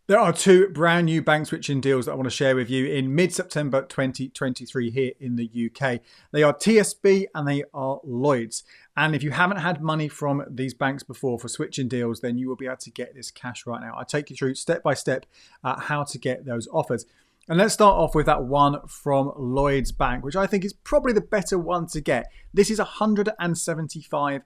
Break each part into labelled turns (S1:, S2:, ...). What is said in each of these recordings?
S1: There are two brand new bank switching deals that I want to share with you in mid-September 2023 here in the UK. They are TSB and they are Lloyds. And if you haven't had money from these banks before for switching deals, then you will be able to get this cash right now. I'll take you through step by step how to get those offers. And let's start off with that one from Lloyds Bank, which I think is probably the better one to get. This is £175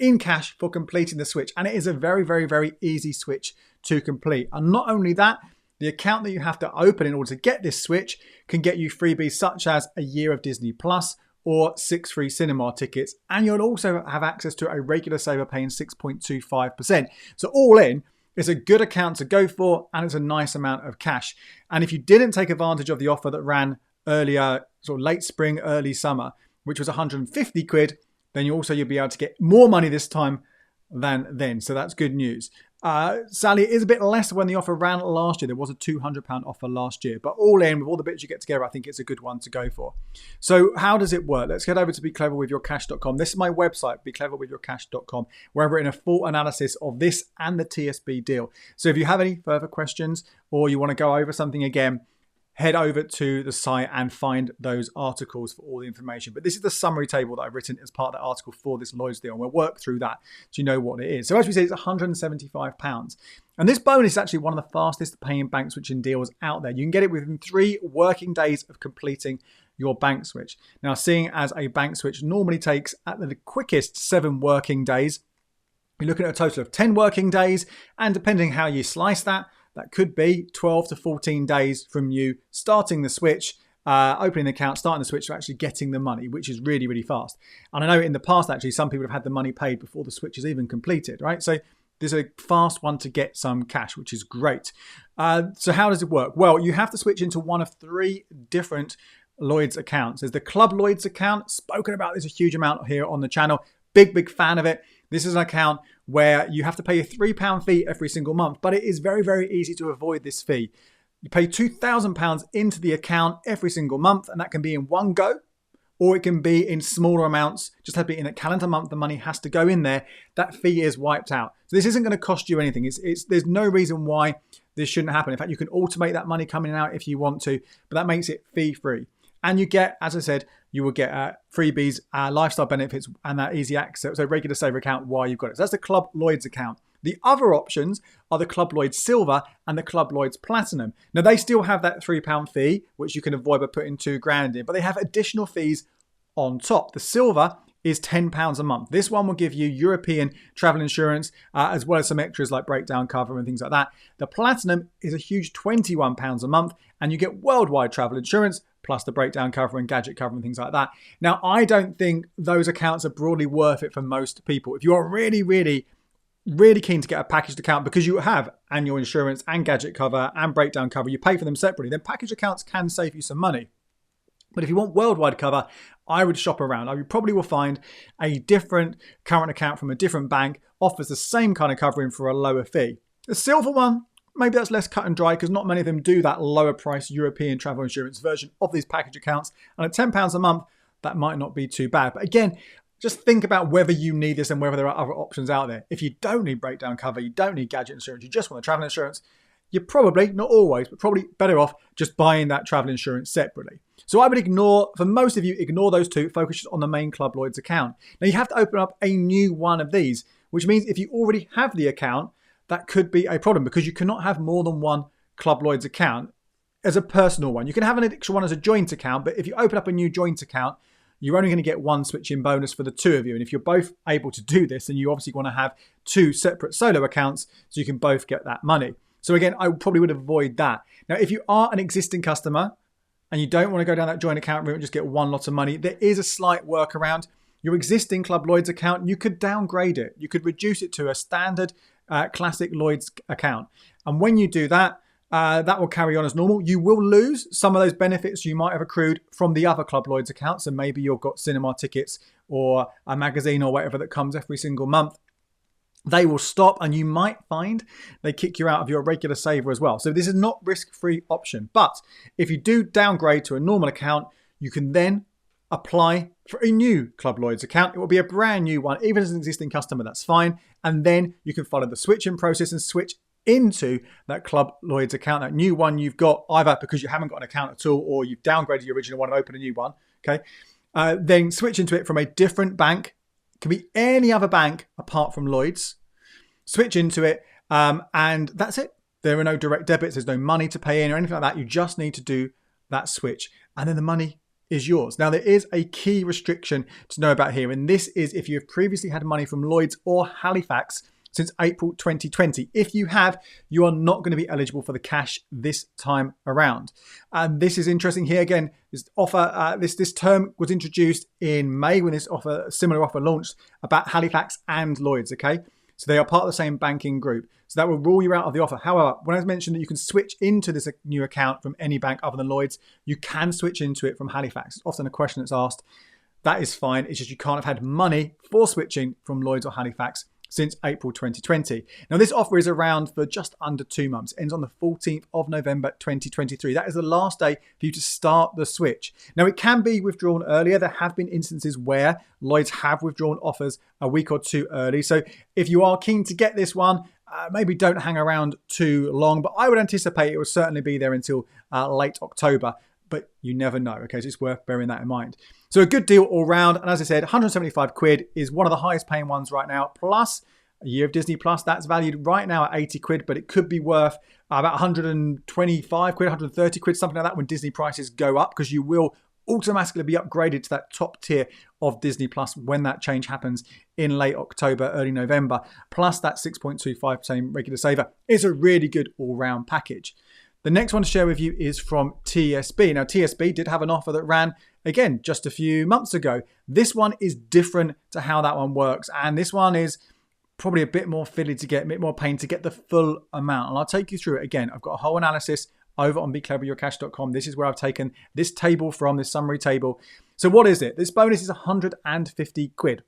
S1: in cash for completing the switch. And it is a very, very, very easy switch to complete. And not only that, the account that you have to open in order to get this switch can get you freebies such as a year of Disney Plus or 6 free cinema tickets. And you'll also have access to a regular saver paying 6.25%. So all in, it's a good account to go for and it's a nice amount of cash. And if you didn't take advantage of the offer that ran earlier, sort of late spring, early summer, which was 150 quid, then you'll be able to get more money this time than then. So that's good news. Sadly, it is a bit less when the offer ran last year. There was a £200 offer last year. But all in, with all the bits you get together, I think it's a good one to go for. So how does it work? Let's head over to becleverwithyourcash.com. This is my website, becleverwithyourcash.com, where I've written a full analysis of this and the TSB deal. So if you have any further questions or you want to go over something again, head over to the site and find those articles for all the information. But this is the summary table that I've written as part of that article for this Lloyds deal. And we'll work through that so you know what it is. So as we said, it's £175. And this bonus is actually one of the fastest paying bank switching deals out there. You can get it within 3 working days of completing your bank switch. Now, seeing as a bank switch normally takes at the quickest 7 working days, you're looking at a total of 10 working days. And depending how you slice that could be 12 to 14 days from you starting the switch, opening the account, starting the switch, to actually getting the money, which is really, really fast. And I know in the past, actually, some people have had the money paid before the switch is even completed, right? So there's a fast one to get some cash, which is great. So how does it work? Well, you have to switch into one of 3 different Lloyds accounts. There's the Club Lloyds account, spoken about this a huge amount here on the channel. Big fan of it. This is an account where you have to pay a £3 fee every single month, but it is very, very easy to avoid this fee. You pay £2,000 into the account every single month, and that can be in one go, or it can be in smaller amounts. Just have to be in a calendar month. The money has to go in there. That fee is wiped out. So this isn't going to cost you anything. There's no reason why this shouldn't happen. In fact, you can automate that money coming out if you want to, but that makes it fee-free. And you get, as I said, you will get freebies, lifestyle benefits, and that easy access. So regular saver account while you've got it. So that's the Club Lloyds account. The other options are the Club Lloyds Silver and the Club Lloyds Platinum. Now, they still have that £3 fee, which you can avoid by putting £2,000 in, but they have additional fees on top. The Silver is £10 a month. This one will give you European travel insurance, as well as some extras like breakdown cover and things like that. The Platinum is a huge £21 a month, and you get worldwide travel insurance, plus the breakdown cover and gadget cover and things like that. Now, I don't think those accounts are broadly worth it for most people. If you are really, really, really keen to get a packaged account because you have annual insurance and gadget cover and breakdown cover, you pay for them separately, then packaged accounts can save you some money. But if you want worldwide cover, I would shop around. You probably will find a different current account from a different bank offers the same kind of covering for a lower fee. The Silver one, maybe that's less cut and dry because not many of them do that lower price European travel insurance version of these package accounts. And at £10 a month, that might not be too bad. But again, just think about whether you need this and whether there are other options out there. If you don't need breakdown cover, you don't need gadget insurance, you just want the travel insurance, you're probably, not always, but probably better off just buying that travel insurance separately. So I would for most of you, ignore those two, focus just on the main Club Lloyds account. Now you have to open up a new one of these, which means if you already have the account, that could be a problem because you cannot have more than one Club Lloyds account as a personal one. You can have an extra one as a joint account, but if you open up a new joint account, you're only going to get one switching bonus for the 2 of you. And if you're both able to do this, then you obviously want to have 2 separate solo accounts so you can both get that money. So again, I probably would avoid that. Now, if you are an existing customer and you don't want to go down that joint account route and just get one lot of money, there is a slight workaround. Your existing Club Lloyds account, you could downgrade it. You could reduce it to a standard classic Lloyds account. And when you do that, that will carry on as normal. You will lose some of those benefits you might have accrued from the other Club Lloyds accounts. So maybe you've got cinema tickets or a magazine or whatever that comes every single month. They will stop and you might find they kick you out of your regular saver as well. So this is not risk-free option. But if you do downgrade to a normal account, you can then apply for a new Club Lloyds account. It will be a brand new one. Even as an existing customer, that's fine. And then you can follow the switching process and switch into that Club Lloyds account, that new one you've got, either because you haven't got an account at all or you've downgraded your original one and opened a new one, okay? Then switch into it from a different bank. It can be any other bank apart from Lloyds. Switch into it, and that's it. There are no direct debits. There's no money to pay in or anything like that. You just need to do that switch, and then the money is yours. Now, there is a key restriction to know about here, and this is if you have previously had money from Lloyds or Halifax since April 2020. If you have, you are not going to be eligible for the cash this time around. And this is interesting here. Again, this offer, this term was introduced in May when this similar offer launched about Halifax and Lloyds, okay? So they are part of the same banking group. So that will rule you out of the offer. However, when I mentioned that you can switch into this new account from any bank other than Lloyds, you can switch into it from Halifax. It's often a question that's asked. That is fine. It's just you can't have had money for switching from Lloyds or Halifax since April 2020. Now, this offer is around for just under 2 months. It ends on the 14th of November 2023. That is the last day for you to start the switch. Now, it can be withdrawn earlier. There have been instances where Lloyds have withdrawn offers a week or two early. So if you are keen to get this one, maybe don't hang around too long, but I would anticipate it will certainly be there until late October. But you never know, okay? So it's worth bearing that in mind. So a good deal all round. And as I said, 175 quid is one of the highest paying ones right now. Plus a year of Disney Plus, that's valued right now at 80 quid, but it could be worth about 125 quid, 130 quid, something like that when Disney prices go up, because you will automatically be upgraded to that top tier of Disney Plus when that change happens in late October, early November. Plus that 6.25% regular saver is a really good all-round package. The next one to share with you is from TSB. Now, TSB did have an offer that ran, again, just a few months ago. This one is different to how that one works. And this one is probably a bit more fiddly to get, a bit more pain to get the full amount. And I'll take you through it. Again, I've got a whole analysis over on becleveryourcash.com. This is where I've taken this table from, this summary table. So what is it? This bonus is 150 quid.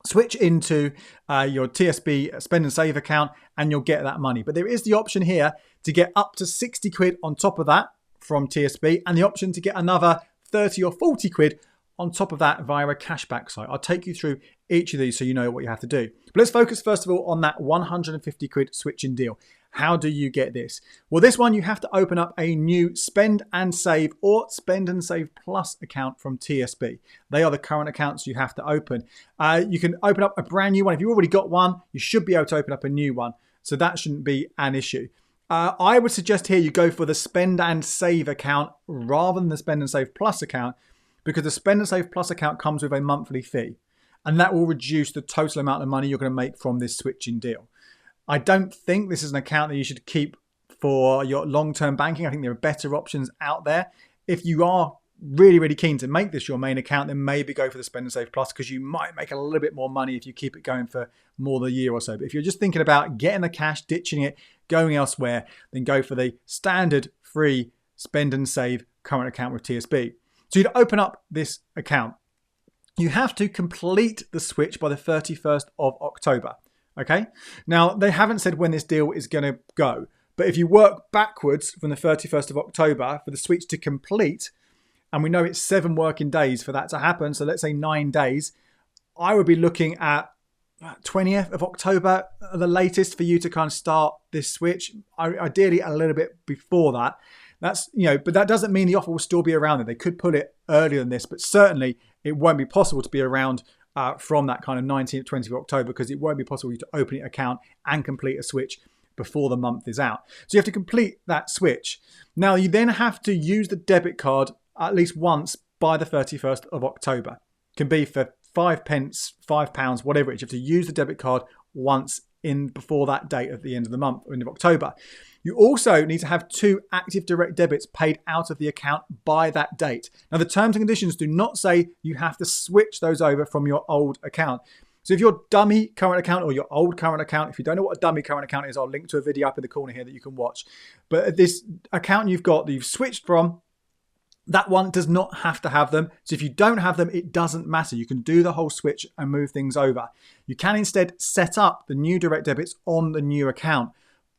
S1: Switch into your TSB spend and save account and you'll get that money. But there is the option here to get up to 60 quid on top of that from TSB, and the option to get another 30 or 40 quid on top of that via a cashback site. I'll take you through each of these so you know what you have to do. But let's focus first of all on that 150 quid switching deal. How do you get this? Well, this one you have to open up a new Spend and Save or Spend and Save Plus account from TSB. They are the current accounts you have to open. You can open up a brand new one. If you've already got one, you should be able to open up a new one. So that shouldn't be an issue. I would suggest here you go for the Spend and Save account rather than the Spend and Save Plus account, because the Spend and Save Plus account comes with a monthly fee, and that will reduce the total amount of money you're going to make from this switching deal. I don't think this is an account that you should keep for your long-term banking. I think there are better options out there. If you are really, really keen to make this your main account, then maybe go for the Spend and Save Plus, because you might make a little bit more money if you keep it going for more than a year or so. But if you're just thinking about getting the cash, ditching it, going elsewhere, then go for the standard free Spend and Save current account with TSB. So to open up this account, you have to complete the switch by the 31st of October. Okay, now they haven't said when this deal is going to go, but if you work backwards from the 31st of October for the switch to complete, and we know it's 7 working days for that to happen, so let's say 9 days, I would be looking at 20th of October, the latest, for you to kind of start this switch. Ideally a little bit before that. That's, but that doesn't mean the offer will still be around there. They could put it earlier than this, but certainly it won't be possible to be around from that kind of 19th, 20th of October, because it won't be possible for you to open an account and complete a switch before the month is out. So you have to complete that switch. Now you then have to use the debit card at least once by the 31st of October. It can be for 5 pence, £5, whatever it is. You have to use the debit card once before that date at the end of the month, or end of October. You also need to have 2 active direct debits paid out of the account by that date. Now, the terms and conditions do not say you have to switch those over from your old account. So if your dummy current account or your old current account, if you don't know what a dummy current account is, I'll link to a video up in the corner here that you can watch. But this account you've got that you've switched from, that one does not have to have them. So if you don't have them, it doesn't matter. You can do the whole switch and move things over. You can instead set up the new direct debits on the new account.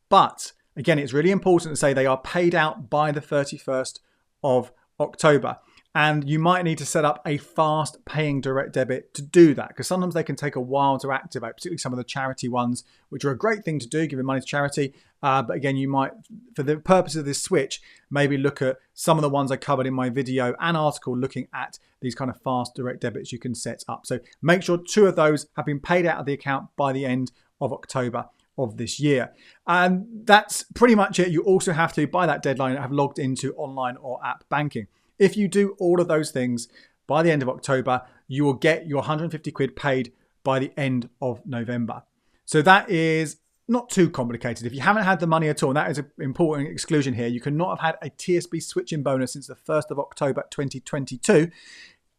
S1: But again, it's really important to say they are paid out by the 31st of October. And you might need to set up a fast paying direct debit to do that, because sometimes they can take a while to activate, particularly some of the charity ones, which are a great thing to do, giving money to charity. But again, you might, for the purpose of this switch, maybe look at some of the ones I covered in my video and article looking at these kind of fast direct debits you can set up. So make sure 2 of those have been paid out of the account by the end of October of this year. And that's pretty much it. You also have to, by that deadline, have logged into online or app banking. If you do all of those things by the end of October, you will get your 150 quid paid by the end of November. So that is not too complicated. If you haven't had the money at all, and that is an important exclusion here, you cannot have had a TSB switching bonus since the 1st of October 2022. As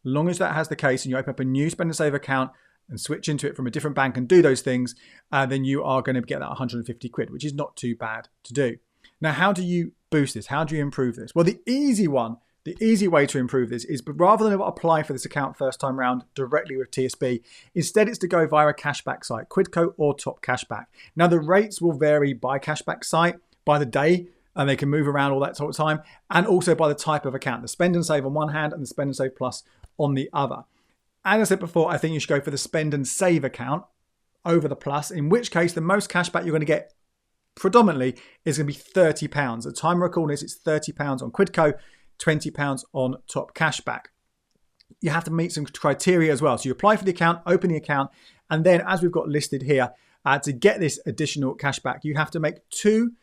S1: long as that has the case and you open up a new spend and save account and switch into it from a different bank and do those things, then you are going to get that 150 quid, which is not too bad to do. Now, how do you boost this? How do you improve this? Well, the easy way to improve this is, but rather than apply for this account first time round directly with TSB, instead it's to go via a cashback site, Quidco or Top Cashback. Now the rates will vary by cashback site, by the day, and they can move around all that sort of time, and also by the type of account, the spend and save on one hand and the spend and save plus on the other. As I said before, I think you should go for the spend and save account over the plus, in which case the most cashback you're going to get predominantly is going to be £30. At the time of recording this, it's £30 on Quidco, £20 on Top Cashback. You have to meet some criteria as well. So you apply for the account, open the account, and then as we've got listed here, to get this additional cashback, you have to make 2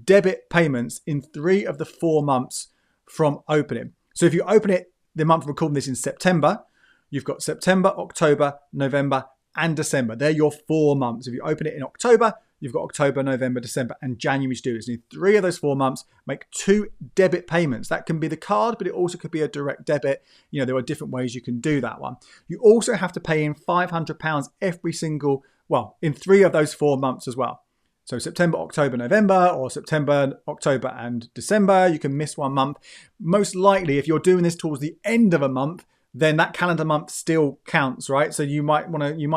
S1: debit payments in 3 of the 4 months from opening. So if you open it the month of recording this in September, you've got September, October, November, and December. They're your 4 months. If you open it in October, you've got October, November, December, and January to do this. In 3 of those 4 months, make 2 debit payments. That can be the card, but it also could be a direct debit. You know, there are different ways you can do that one. You also have to pay in £500 every single, well, in 3 of those 4 months as well. So September, October, November, or September, October, and December. You can miss 1 month. Most likely, if you're doing this towards the end of a month, then that calendar month still counts, right? So you might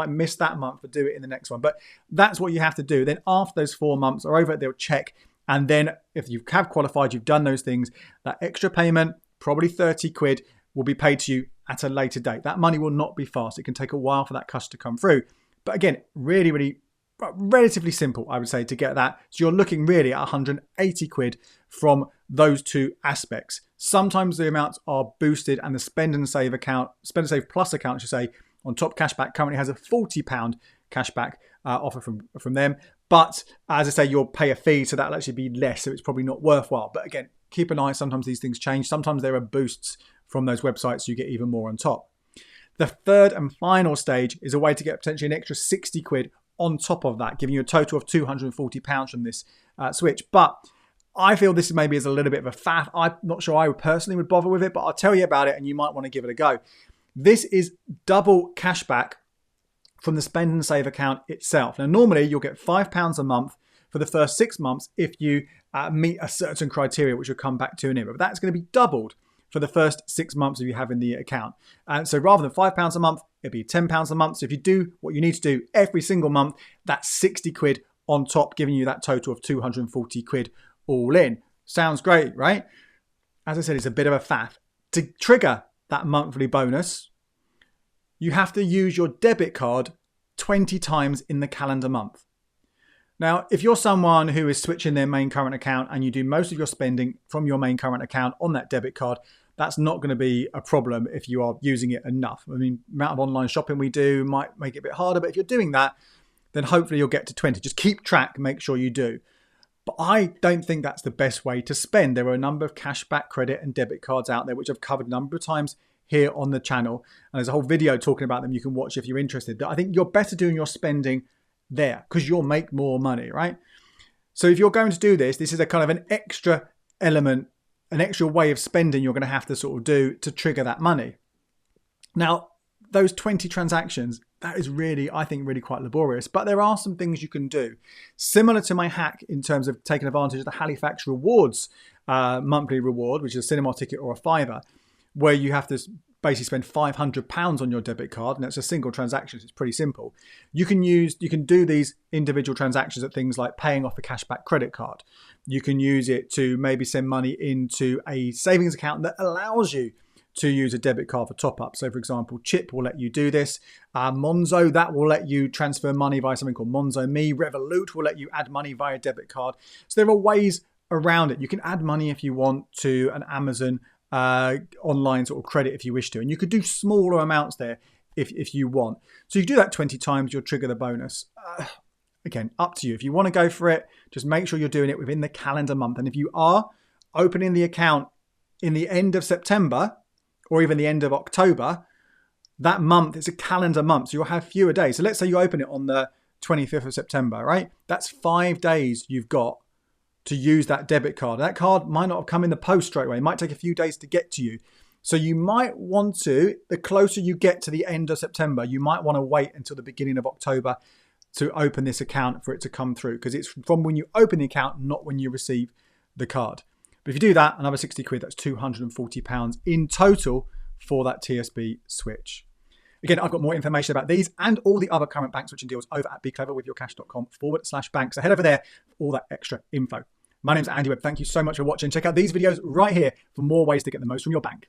S1: miss that month, but do it in the next one. But that's what you have to do. Then after those 4 months are over, they'll check. And then if you have qualified, you've done those things, that extra payment, probably 30 quid, will be paid to you at a later date. That money will not be fast. It can take a while for that customer to come through. But again, really, relatively simple, I would say, to get that. So you're looking really at 180 quid from those 2 aspects. Sometimes the amounts are boosted, and the spend and save account, spend and save plus account, I should say, on Top Cashback currently has a £40 cashback offer from them. But as I say, you'll pay a fee, so that'll actually be less, so it's probably not worthwhile. But again, keep an eye. Sometimes these things change. Sometimes there are boosts from those websites, so you get even more on top. The third and final stage is a way to get potentially an extra 60 quid on top of that, giving you a total of £240 from this switch. But I feel this maybe is a little bit of a faff. I'm not sure I personally would bother with it, but I'll tell you about it and you might want to give it a go. This is double cashback from the spend and save account itself. Now, normally you'll get £5 a month for the first 6 months if you meet a certain criteria, which we'll come back to in a minute. But that's going to be doubled for the first 6 months if you have in the account. And so rather than £5 a month, it'll be £10 a month. So if you do what you need to do every single month, that's 60 quid on top, giving you that total of 240 quid all in. Sounds great, right? As I said, it's a bit of a faff. To trigger that monthly bonus, you have to use your debit card 20 times in the calendar month. Now, if you're someone who is switching their main current account and you do most of your spending from your main current account on that debit card, that's not going to be a problem if you are using it enough. I mean, the amount of online shopping we do might make it a bit harder, but if you're doing that, then hopefully you'll get to 20. Just keep track, make sure you do. But I don't think that's the best way to spend. There are a number of cashback credit and debit cards out there, which I've covered a number of times here on the channel. And there's a whole video talking about them you can watch if you're interested. I think you're better doing your spending there because you'll make more money, right? So if you're going to do this, this is a kind of an extra element, an extra way of spending you're going to have to sort of do to trigger that money. Now, those 20 transactions, that is really, I think, really quite laborious. But there are some things you can do. Similar to my hack in terms of taking advantage of the Halifax rewards monthly reward, which is a cinema ticket or a £5, where you have to basically spend £500 on your debit card, and that's a single transaction. So it's pretty simple. You can do these individual transactions at things like paying off a cashback credit card. You can use it to maybe send money into a savings account that allows you to use a debit card for top-up. So for example, Chip will let you do this. Monzo, that will let you transfer money via something called Monzo Me. Revolut will let you add money via debit card. So there are ways around it. You can add money if you want to an Amazon online sort of credit if you wish to. And you could do smaller amounts there if you want. So you do that 20 times, you'll trigger the bonus. Again, up to you. If you want to go for it, just make sure you're doing it within the calendar month. And if you are opening the account in the end of September, or even the end of October, that month is a calendar month. So you'll have fewer days. So let's say you open it on the 25th of September, right? That's 5 days you've got to use that debit card. That card might not have come in the post straight away. It might take a few days to get to you. So you might want to, the closer you get to the end of September, you might want to wait until the beginning of October to open this account for it to come through, because it's from when you open the account, not when you receive the card. But if you do that, another 60 quid, that's £240 in total for that TSB Switch. Again, I've got more information about these and all the other current bank switching deals over at becleverwithyourcash.com/bank. So head over there for all that extra info. My name's Andy Webb. Thank you so much for watching. Check out these videos right here for more ways to get the most from your bank.